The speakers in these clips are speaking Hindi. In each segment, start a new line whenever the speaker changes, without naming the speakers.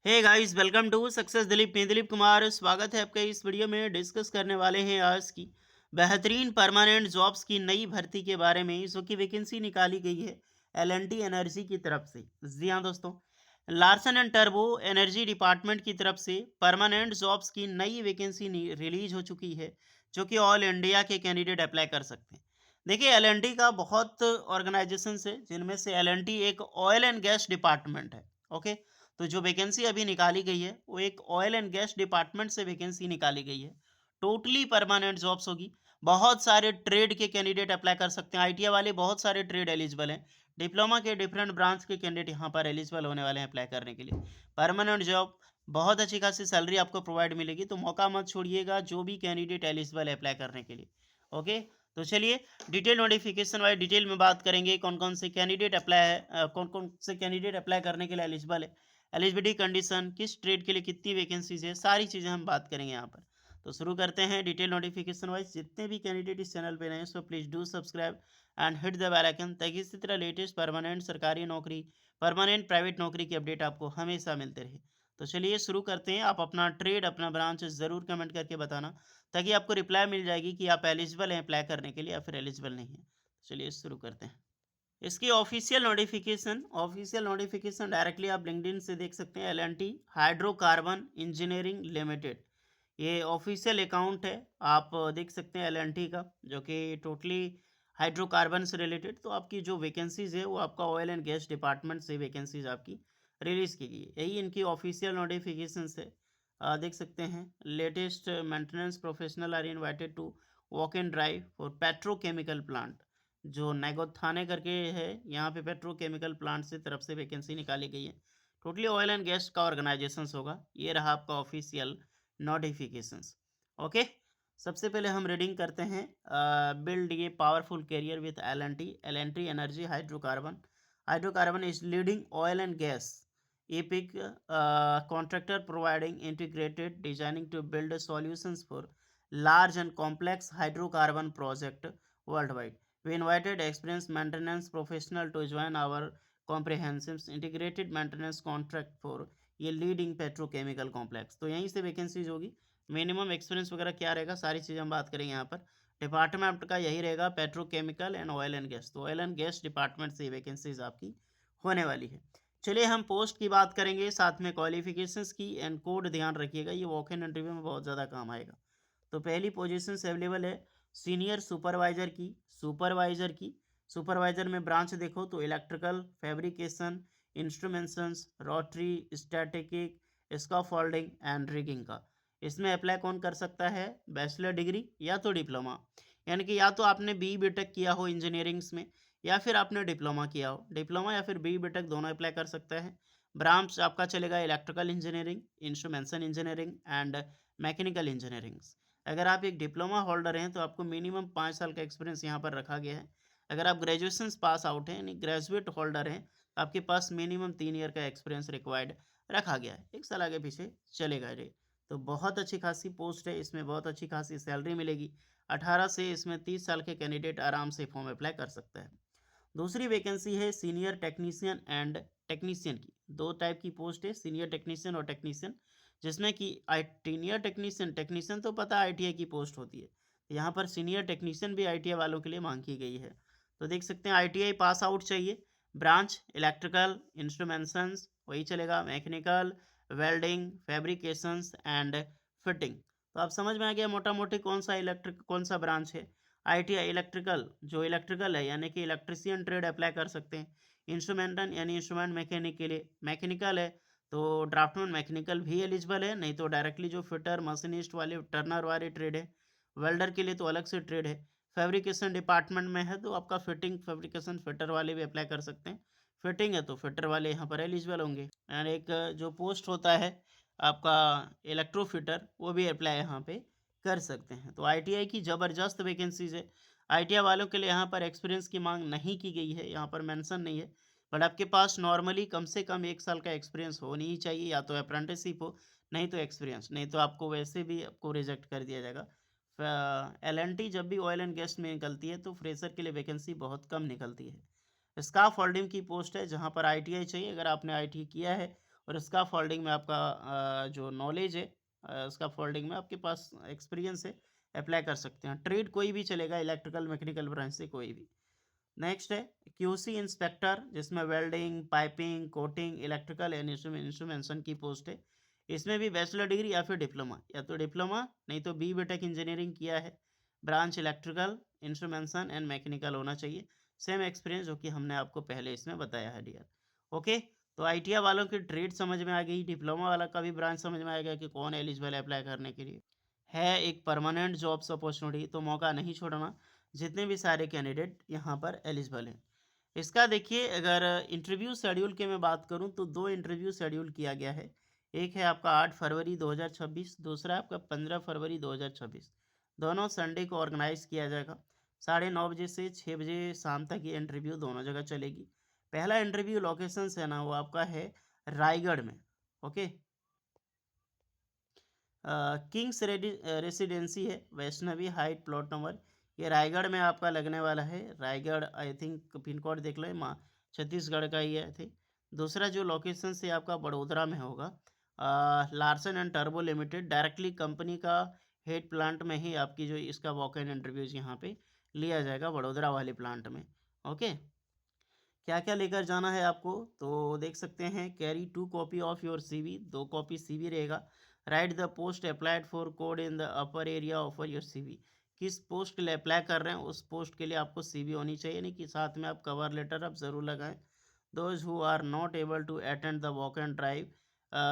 Hey guys, welcome to success Dilip. मैं दिलीप कुमार, स्वागत है आपका। इस वीडियो में डिस्कस करने वाले हैं आज की बेहतरीन परमानेंट जॉब्स की नई भर्ती के बारे में, जो कि वैकेंसी निकाली गई है एल&टी एनर्जी की तरफ से। जी हाँ दोस्तों, Larsen and turbo energy department की तरफ से परमानेंट जॉब्स की नई वैकेंसी रिलीज हो चुकी है, जो कि ऑल इंडिया के कैंडिडेट अप्लाई कर सकते हैं। देखिए, एल&टी का बहुत ऑर्गेनाइजेशन है, जिनमें से एल&टी एक ऑयल एंड गैस डिपार्टमेंट है। ओके, तो जो वैकेंसी अभी निकाली गई है वो एक ऑयल एंड गैस डिपार्टमेंट से वैकेंसी निकाली गई है। टोटली परमानेंट जॉब्स होगी। बहुत सारे ट्रेड के कैंडिडेट अप्लाई कर सकते हैं। आईटीआई वाले बहुत सारे ट्रेड एलिजिबल हैं। डिप्लोमा के डिफरेंट ब्रांच के कैंडिडेट यहाँ पर एलिजिबल होने वाले हैं अप्लाई करने के लिए। परमानेंट जॉब, बहुत अच्छी खासी सैलरी आपको प्रोवाइड मिलेगी, तो मौका मत छोड़िएगा जो भी कैंडिडेट एलिजिबल है अप्लाई करने के लिए। ओके, तो चलिए डिटेल नोटिफिकेशन वाइज डिटेल में बात करेंगे। कौन कौन से कैंडिडेट अप्लाई है, कौन कौन से कैंडिडेट अप्लाई करने के लिए एलिजिबल है, एलिजिबिलिटी कंडीशन, किस ट्रेड के लिए कितनी वैकेंसीज है, सारी चीज़ें हम बात करेंगे यहाँ पर। तो शुरू करते हैं डिटेल नोटिफिकेशन वाइज। जितने भी कैंडिडेट इस चैनल पे नए, so please do subscribe and hit the bell icon, ताकि इसी तरह लेटेस्ट परमानेंट सरकारी नौकरी, परमानेंट प्राइवेट नौकरी की अपडेट आपको हमेशा मिलते रहे। तो चलिए शुरू करते हैं। आप अपना ट्रेड, अपना ब्रांच ज़रूर कमेंट करके बताना, ताकि आपको रिप्लाई मिल जाएगी कि आप एलिजिबल हैं अप्लाई करने के लिए या फिर एलिजिबल नहीं है। चलिए शुरू करते हैं। इसकी ऑफिशियल नोटिफिकेशन डायरेक्टली आप लिंक्डइन से देख सकते हैं। एल&टी हाइड्रोकार्बन इंजीनियरिंग लिमिटेड, ये ऑफिशियल अकाउंट है। आप देख सकते हैं एल&टी का, जो कि टोटली हाइड्रोकार्बन से रिलेटेड। तो आपकी जो वैकेंसीज है वो आपका ऑयल एंड गैस डिपार्टमेंट से वैकेंसीज आपकी रिलीज की गई है। यही इनकी ऑफिशियल नोटिफिकेशन है। देख सकते हैं, latest maintenance professional are invited to walk and drive for petrochemical plant, जो नागोथाने करके है, यहाँ पे पेट्रोकेमिकल प्लांट से तरफ से वैकेंसी निकाली गई है। टोटली ऑयल एंड गैस का ऑर्गेनाइजेशन होगा। ये रहा आपका ऑफिशियल नोटिफिकेशंस। ओके, सबसे पहले हम रीडिंग करते हैं। बिल्ड ये powerful career with L N T energy hydrocarbon. Hydrocarbon is leading oil and gas epic contractor providing integrated designing to build solutions for large and complex hydrocarbon project worldwide. We invited experienced maintenance professional to join our comprehensive integrated maintenance contract for ये लीडिंग पेट्रोकेमिकल कॉम्प्लेक्स। तो यहीं से वैकेंसीज होगी। मिनिमम एक्सपीरियंस वगैरह क्या रहेगा, सारी चीज़ें हम बात करेंगे यहाँ पर। डिपार्टमेंट का यही रहेगा, petrochemical and oil and gas. तो ऑयल एंड गैस डिपार्टमेंट से वैकेंसीज आपकी होने वाली है। चलिए हम पोस्ट की बात करेंगे, साथ में क्वालिफिकेशंस की एंड कोड ध्यान रखिएगा, ये वॉक इन इंटरव्यू में बहुत ज़्यादा काम आएगा। तो पहली पोजीशंस अवेलेबल है सीनियर सुपरवाइजर की। सुपरवाइजर में ब्रांच देखो तो electrical, fabrication, instrumentations, rotary, static, scaffolding and rigging का। इसमें अप्लाई कौन कर सकता है? बैचलर डिग्री या तो डिप्लोमा, यानी कि या तो आपने बी टेक किया हो इंजीनियरिंग्स में, या फिर आपने डिप्लोमा किया हो। डिप्लोमा या फिर बी टेक दोनों अप्लाई कर सकता है। ब्रांच आपका चलेगा electrical engineering, instrumentation engineering and mechanical engineering. अगर आप एक डिप्लोमा होल्डर हैं तो आपको मिनिमम 5 साल का एक्सपीरियंस यहाँ पर रखा गया है। अगर आप ग्रेजुएशन पास आउट हैं, यानी ग्रेजुएट होल्डर हैं, तो आपके पास मिनिमम 3 ईयर का एक्सपीरियंस रिक्वायर्ड रखा गया है। 1 साल आगे पीछे चलेगा रे। तो बहुत अच्छी खासी पोस्ट है, इसमें बहुत अच्छी खासी सैलरी मिलेगी। 18 से इसमें 30 साल के कैंडिडेट आराम से फॉर्म अप्लाई कर सकता है। दूसरी वैकेंसी है सीनियर टेक्नीशियन एंड टेक्नीशियन की। दो टाइप की पोस्ट है, सीनियर टेक्नीशियन और टेक्नीशियन, जिसमें कि सीनियर टेक्नीशियन टेक्नीशियन तो पता आईटीआई की पोस्ट होती है, यहाँ पर सीनियर टेक्नीशियन भी आईटीआई वालों के लिए मांग की गई है। तो देख सकते हैं आईटीआई पास आउट चाहिए। ब्रांच इलेक्ट्रिकल, इंस्ट्रूमेंशंस वही चलेगा, मैकेनिकल, वेल्डिंग, फैब्रिकेशंस एंड फिटिंग। तो आप समझ में आ गया मोटा मोटी कौन सा ब्रांच है। आईटीआई इलेक्ट्रिकल, जो इलेक्ट्रिकल है यानी कि इलेक्ट्रिशियन ट्रेड अप्लाई कर सकते हैं। इंस्ट्रूमेंटन यानी इंस्ट्रूमेंट मैकेनिक के लिए। मैकेनिकल है तो ड्राफ्टमैन मैकेनिकल भी एलिजिबल है, नहीं तो डायरेक्टली जो फिटर मशीनिस्ट वाले टर्नर वाले ट्रेड है। वेल्डर के लिए तो अलग से ट्रेड है। फैब्रिकेशन डिपार्टमेंट में है तो आपका फिटिंग फैब्रिकेशन फिटर वाले भी अप्लाई कर सकते हैं। फिटिंग है तो फिटर वाले यहाँ पर एलिजिबल होंगे। एंड एक जो पोस्ट होता है आपका इलेक्ट्रो फिटर, वो भी अप्लाई यहाँ पे कर सकते हैं। तो आईटीआई की ज़बरदस्त वैकेंसीज है। आईटीआई वालों के लिए यहाँ पर एक्सपीरियंस की मांग नहीं की गई है, यहाँ पर मेंशन नहीं है। बट आपके पास नॉर्मली कम से कम 1 साल का एक्सपीरियंस होनी ही चाहिए, या तो अप्रेंटिसशिप हो, नहीं तो एक्सपीरियंस, नहीं तो आपको वैसे भी आपको रिजेक्ट कर दिया जाएगा। एल&टी जब भी ऑयल एंड गैस में निकलती है तो फ्रेशर के लिए वैकेंसी बहुत कम निकलती है। स्काफ होल्डिंग की पोस्ट है, जहाँ पर आईटीआई चाहिए। अगर आपने आईटीआई किया है और स्काफोल्डिंग में आपका जो नॉलेज है, स्काफोल्डिंग में आपके पास एक्सपीरियंस है, अप्लाई कर सकते हैं। ट्रेड कोई भी चलेगा, इलेक्ट्रिकल मैकेनिकल ब्रांच से कोई भी। नेक्स्ट है क्यूसी इंस्पेक्टर, जिसमें welding, piping, coating, electrical and instrumentation की पोस्ट है। इसमें भी बैचलर डिग्री या फिर डिप्लोमा, या तो डिप्लोमा नहीं तो बीटेक इंजीनियरिंग किया है, branch electrical, instrumentation and mechanical होना चाहिए। सेम एक्सपीरियंस जो कि हमने आपको पहले इसमें बताया है डियर। ओके, तो आईटीआई वालों की ट्रेड समझ में आ गई, डिप्लोमा वाला का भी ब्रांच समझ में आ गया कि कौन एलिजिबल है अप्लाई करने के लिए। है एक परमानेंट जॉब्स अपॉर्चुनिटी, तो मौका नहीं छोड़ना, जितने भी सारे कैंडिडेट यहाँ पर एलिजिबल हैं। इसका देखिए, अगर इंटरव्यू शेड्यूल की मैं बात करूँ तो 2 इंटरव्यू शेड्यूल किया गया है। एक है आपका 8 फरवरी 2026, दूसरा है आपका 15 फरवरी 2026। दोनों संडे को ऑर्गेनाइज किया जाएगा। 9:30 बजे से 6 बजे शाम तक ये इंटरव्यू दोनों जगह चलेगी। पहला इंटरव्यू लोकेशन है ना, वो आपका है रायगढ़ में। ओके, किंग्स रेसिडेंसी है, वैष्णवी हाइट प्लॉट नंबर, ये रायगढ़ में आपका लगने वाला है। Raigarh I think pin code देख लो, माँ छत्तीसगढ़ का ही है थी। दूसरा जो लोकेशन से आपका बड़ोदरा में होगा, Larsen and turbo limited, directly company का हेड प्लांट में ही आपकी जो इसका वॉक इन इंटरव्यूज यहाँ पे लिया जाएगा, बड़ोदरा वाले प्लांट में। ओके, क्या क्या लेकर जाना है आपको, तो देख सकते हैं, carry 2 copy of your CV, 2 copy CV रहेगा। Write the post applied for code in the upper area of your CV, किस पोस्ट के लिए अप्लाई कर रहे हैं उस पोस्ट के लिए आपको सीवी होनी चाहिए, नहीं कि साथ में आप कवर लेटर आप ज़रूर लगाएं। Those who are not able to attend the walk and drive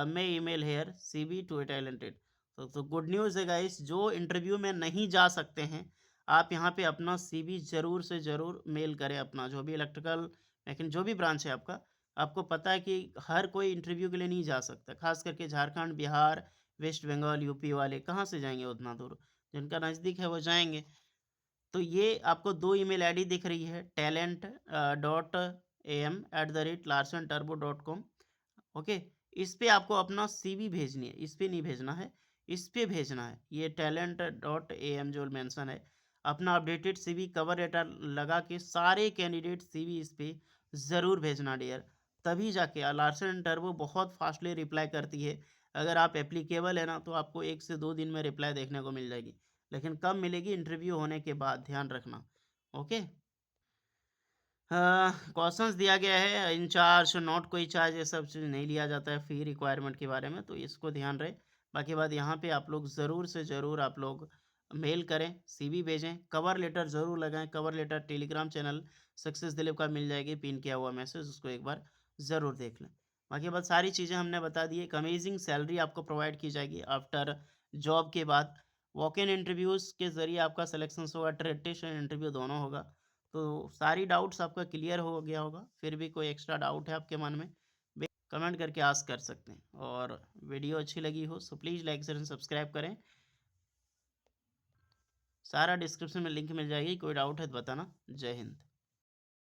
may email their CV to a talented. तो गुड न्यूज़ है गाइस, जो इंटरव्यू में नहीं जा सकते हैं, आप यहाँ पे अपना सीवी ज़रूर से ज़रूर मेल करें, अपना जो भी इलेक्ट्रिकल, लेकिन जो भी ब्रांच है आपका, आपको पता है कि हर कोई इंटरव्यू के लिए नहीं जा सकता, खास करके झारखंड, बिहार, वेस्ट बंगाल, यूपी वाले कहाँ से जाएंगे उतना दूर, जिनका नज़दीक है वो जाएंगे। तो ये आपको 2 ईमेल आईडी दिख रही है, talent.am@larsenturbo.com। ओके, इस पे आपको अपना सीवी भेजनी है, इस पे नहीं भेजना है, इस पे भेजना है। ये talent.am जो मेंशन है, अपना अपडेटेड सीवी कवर लेटर लगा के सारे कैंडिडेट सीवी इस पे ज़रूर भेजना डियर, तभी जाके लार्सन एंड टर्बो बहुत फास्टली रिप्लाई करती है। अगर आप एप्लीकेबल है ना, तो आपको 1 से 2 दिन में रिप्लाई देखने को मिल जाएगी, लेकिन कब मिलेगी, इंटरव्यू होने के बाद, ध्यान रखना। ओके, क्वेश्चंस दिया गया है, इंचार्ज नॉट कोई चार्ज, ये सब चीज़ नहीं लिया जाता है फ़ी रिक्वायरमेंट के बारे में, तो इसको ध्यान रहे। बाकी बात यहाँ पे आप लोग ज़रूर से ज़रूर आप लोग मेल करें, सीवी भेजें, कवर लेटर ज़रूर लगाएं। Cover letter Telegram channel success Dilip का मिल जाएगी, पिन किया हुआ मैसेज, उसको एक बार ज़रूर देख लें। बाकी बात सारी चीज़ें हमने बता दी। एक अमेजिंग सैलरी आपको प्रोवाइड की जाएगी आफ्टर जॉब के बाद। वॉक इन इंटरव्यूज़ के ज़रिए आपका सिलेक्शन होगा, ट्रेड टेस्ट एंड इंटरव्यू दोनों होगा। तो सारी डाउट्स आपका क्लियर हो गया होगा। फिर भी कोई एक्स्ट्रा डाउट है आपके मन में, कमेंट करके आस्क कर सकते हैं। और वीडियो अच्छी लगी हो so please like share and subscribe करें। सारा डिस्क्रिप्शन में लिंक मिल जाएगी, कोई डाउट है तो बताना। जय हिंद।